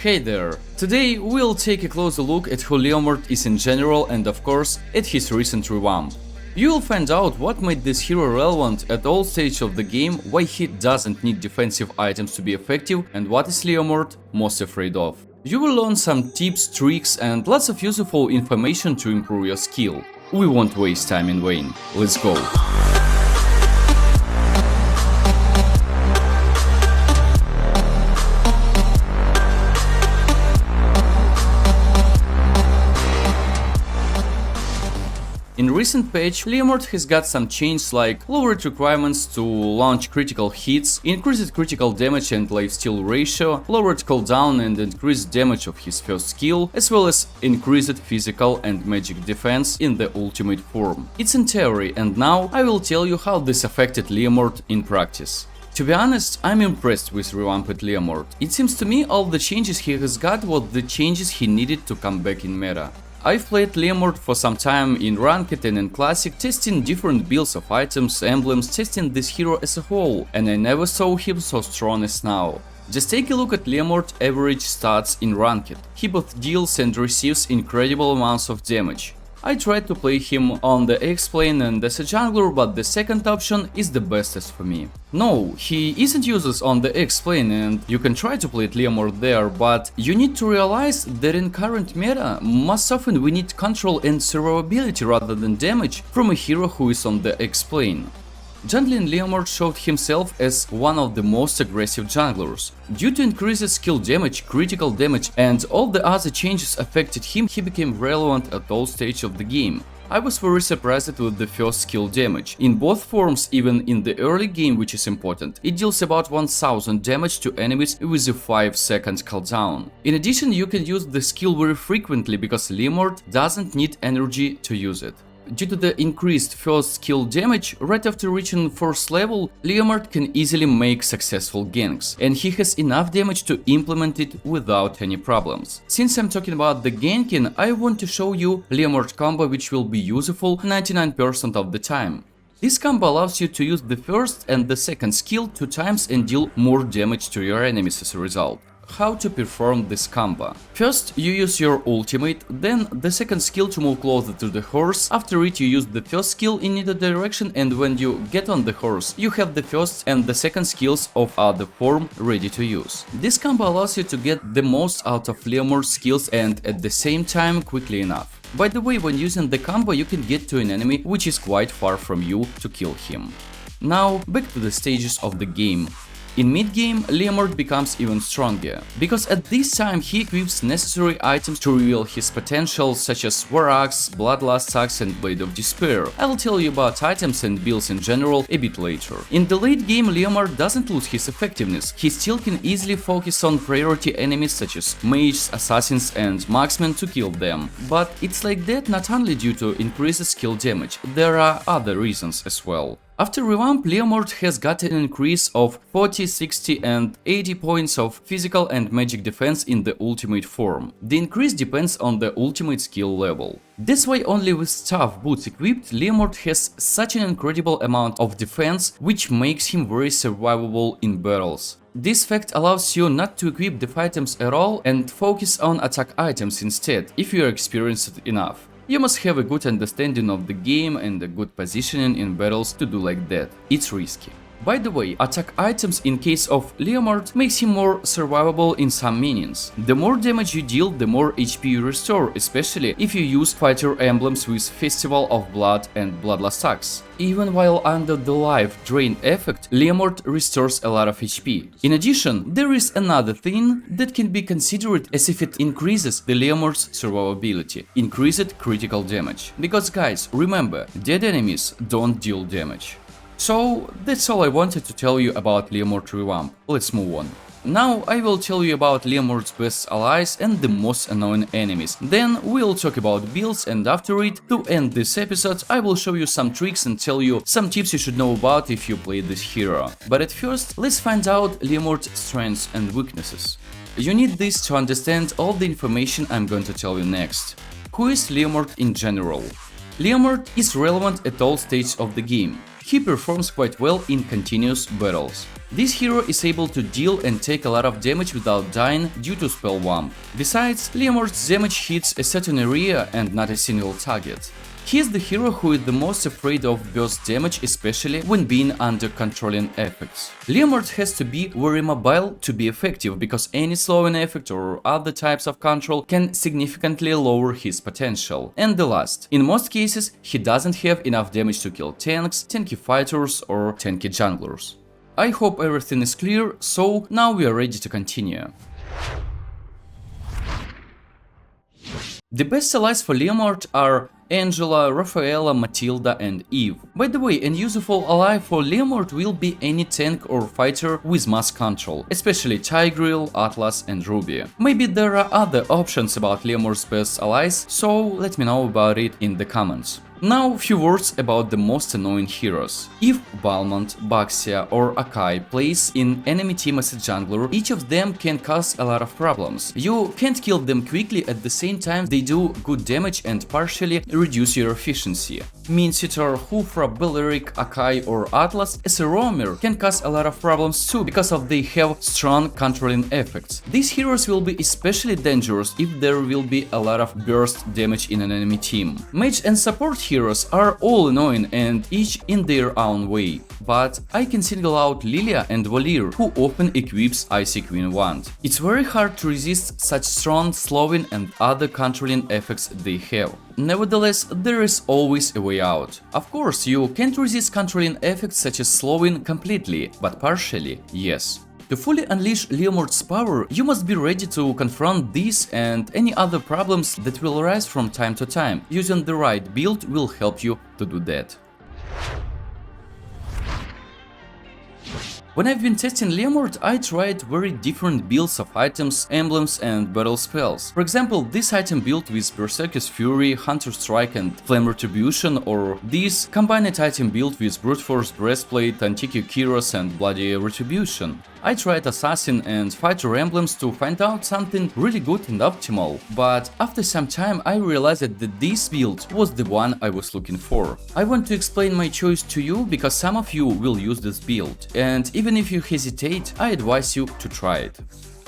Hey there! Today we'll take a closer look at who Leomord is in general and of course at his recent revamp. You will find out what made this hero relevant at all stages of the game, why he doesn't need defensive items to be effective, and what is Leomord most afraid of. You will learn some tips, tricks and lots of useful information to improve your skill. We won't waste time in vain. Let's go! In recent patch, Leomord has got some changes like lowered requirements to launch critical hits, increased critical damage and lifesteal ratio, lowered cooldown and increased damage of his first skill, as well as increased physical and magic defense in the ultimate form. It's in theory, and now I will tell you how this affected Leomord in practice. To be honest, I'm impressed with Revamped Leomord. It seems to me all the changes he has got were the changes he needed to come back in meta. I've played Leomord for some time in Ranked and in Classic, testing different builds of items, emblems, testing this hero as a whole, and I never saw him so strong as now. Just take a look at Leomord's average stats in Ranked. He both deals and receives incredible amounts of damage. I tried to play him on the X-Plane and as a jungler, but the second option is the bestest for me. No, he isn't useless on the X-Plane and you can try to play Leomord there, but you need to realize that in current meta, most often we need control and survivability rather than damage from a hero who is on the X-Plane. Jungling Leomord showed himself as one of the most aggressive junglers. Due to increased skill damage, critical damage and all the other changes affected him, he became relevant at all stages of the game. I was very surprised with the first skill damage. In both forms, even in the early game, which is important, it deals about 1000 damage to enemies with a 5-second cooldown. In addition, you can use the skill very frequently because Leomord doesn't need energy to use it. Due to the increased first skill damage, right after reaching 4th level, Leomord can easily make successful ganks, and he has enough damage to implement it without any problems. Since I'm talking about the ganking, I want to show you Leomord combo which will be useful 99% of the time. This combo allows you to use the first and the second skill 2 times and deal more damage to your enemies as a result. How to perform this combo? First, you use your ultimate, then the second skill to move closer to the horse. After it, you use the first skill in either direction, and when you get on the horse, you have the first and the second skills of other form ready to use. This combo allows you to get the most out of Leomord's skills and at the same time quickly enough. By the way, when using the combo, you can get to an enemy which is quite far from you to kill him. Now, back to the stages of the game. In mid-game, Leomord becomes even stronger, because at this time he equips necessary items to reveal his potential, such as War Axe, Bloodlust Axe and Blade of Despair. I'll tell you about items and builds in general a bit later. In the late game, Leomord doesn't lose his effectiveness, he still can easily focus on priority enemies such as mages, assassins and marksmen to kill them. But it's like that not only due to increased skill damage, there are other reasons as well. After Revamp, Leomord has got an increase of 40, 60 and 80 points of physical and magic defense in the ultimate form. The increase depends on the ultimate skill level. That's why only with tough boots equipped, Leomord has such an incredible amount of defense, which makes him very survivable in battles. This fact allows you not to equip the items at all and focus on attack items instead, if you are experienced enough. You must have a good understanding of the game and a good positioning in battles to do like that. It's risky. By the way, attack items in case of Leomord makes him more survivable in some meanings. The more damage you deal, the more HP you restore, especially if you use fighter emblems with Festival of Blood and Bloodlust Axe. Even while under the life drain effect, Leomord restores a lot of HP. In addition, there is another thing that can be considered as if it increases the Leomord's survivability, increased critical damage. Because guys, remember, dead enemies don't deal damage. So that's all I wanted to tell you about Leomord Revamp. Let's move on. Now I will tell you about Leomord's best allies and the most annoying enemies. Then we'll talk about builds, and after it, to end this episode, I will show you some tricks and tell you some tips you should know about if you play this hero. But at first, let's find out Leomord's strengths and weaknesses. You need this to understand all the information I'm going to tell you next. Who is Leomord in general? Leomord is relevant at all stages of the game. he performs quite well in continuous battles. This hero is able to deal and take a lot of damage without dying due to spell Vamp. Besides, Leomord's damage hits a certain area and not a single target. He is the hero who is the most afraid of burst damage, especially when being under controlling effects. Leomord has to be very mobile to be effective, because any slowing effect or other types of control can significantly lower his potential. And the last, in most cases, he doesn't have enough damage to kill tanks, tanky fighters or tanky junglers. I hope everything is clear, so now we are ready to continue. The best allies for Leomord are Angela, Rafaela, Matilda and Eve. By the way, an useful ally for Leomord will be any tank or fighter with mass control, especially Tigreal, Atlas and Ruby. Maybe there are other options about Leomord's best allies, so let me know about it in the comments. Now, a few words about the most annoying heroes. If Balmond, Baxia or Akai plays in enemy team as a jungler, each of them can cause a lot of problems. You can't kill them quickly, at the same time they do good damage and partially reduce your efficiency. Mean-Seeker, Hufra, Belleric, Akai or Atlas as a roamer can cause a lot of problems too, because they have strong controlling effects. These heroes will be especially dangerous if there will be a lot of burst damage in an enemy team. Mage and support heroes are all annoying and each in their own way, but I can single out Lilia and Valir, who often equips Icy Queen wand. It's very hard to resist such strong slowing and other controlling effects they have. Nevertheless, there is always a way out. Of course, you can't resist controlling effects such as slowing completely, but partially, yes. To fully unleash Leomord's power, you must be ready to confront these and any other problems that will arise from time to time. Using the right build will help you to do that. When I've been testing Leomord, I tried very different builds of items, emblems and battle spells. For example, this item built with Berserker's Fury, Hunter Strike and Flame Retribution, or this combined item built with Brute Force Breastplate, Antique Kyros and Bloody Retribution. I tried Assassin and Fighter emblems to find out something really good and optimal, but after some time I realized that this build was the one I was looking for. I want to explain my choice to you because some of you will use this build, and even if you hesitate, I advise you to try it.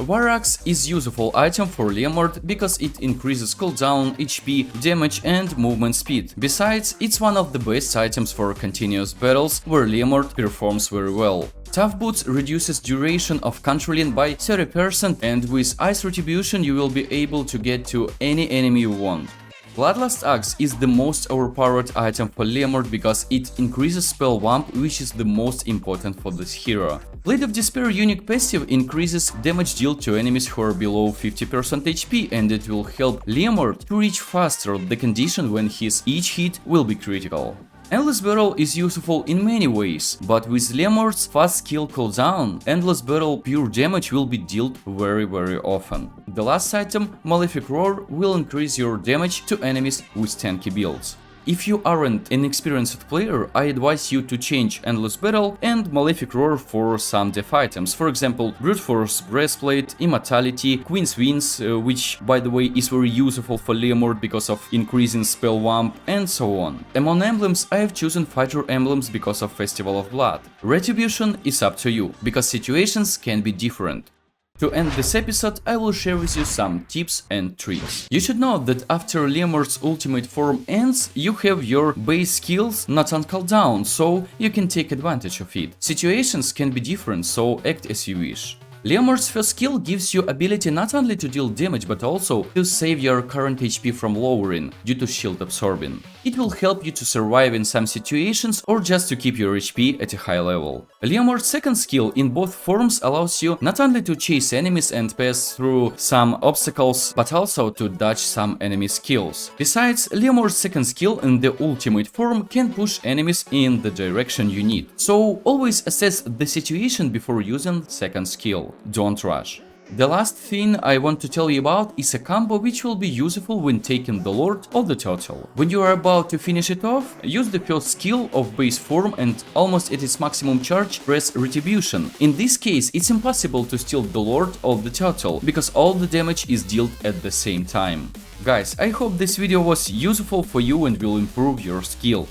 War Axe is useful item for Leomord because it increases cooldown, HP, damage and movement speed. Besides, it's one of the best items for continuous battles where Leomord performs very well. Tough Boots reduces duration of controlling by 30%, and with Ice Retribution you will be able to get to any enemy you want. Bloodlust Axe is the most overpowered item for Leomord because it increases spell Vamp, which is the most important for this hero. Blade of Despair unique passive increases damage dealt to enemies who are below 50% HP, and it will help Leomord to reach faster the condition when his each hit will be critical. Endless Battle is useful in many ways, but with Leomord's fast skill cooldown, Endless Battle pure damage will be dealt very often. The last item, Malefic Roar, will increase your damage to enemies with tanky builds. If you aren't an experienced player, I advise you to change Endless Battle and Malefic Roar for some def items, for example Brute Force Breastplate, Immortality, Queen's Wings, which by the way is very useful for Leomord because of increasing spell Vamp, and so on. Among emblems, I have chosen Fighter emblems because of Festival of Blood. Retribution is up to you, because situations can be different. To end this episode, I will share with you some tips and tricks. You should know that after Leomord's ultimate form ends, you have your base skills not on cooldown, so you can take advantage of it. Situations can be different, so act as you wish. Leomord's first skill gives you ability not only to deal damage but also to save your current HP from lowering due to shield absorbing. It will help you to survive in some situations or just to keep your HP at a high level. Leomord's second skill in both forms allows you not only to chase enemies and pass through some obstacles but also to dodge some enemy skills. Besides, Leomord's second skill in the ultimate form can push enemies in the direction you need. So always assess the situation before using second skill. Don't rush. The last thing I want to tell you about is a combo which will be useful when taking the Lord of the Turtle. When you are about to finish it off, use the first skill of base form and almost at its maximum charge press Retribution. In this case, it's impossible to steal the Lord of the Turtle because all the damage is dealt at the same time. Guys, I hope this video was useful for you and will improve your skill.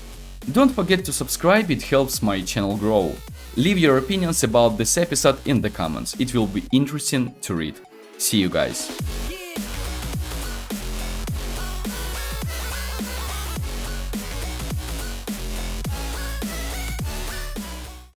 Don't forget to subscribe, it helps my channel grow. Leave your opinions about this episode in the comments, it will be interesting to read. See you guys.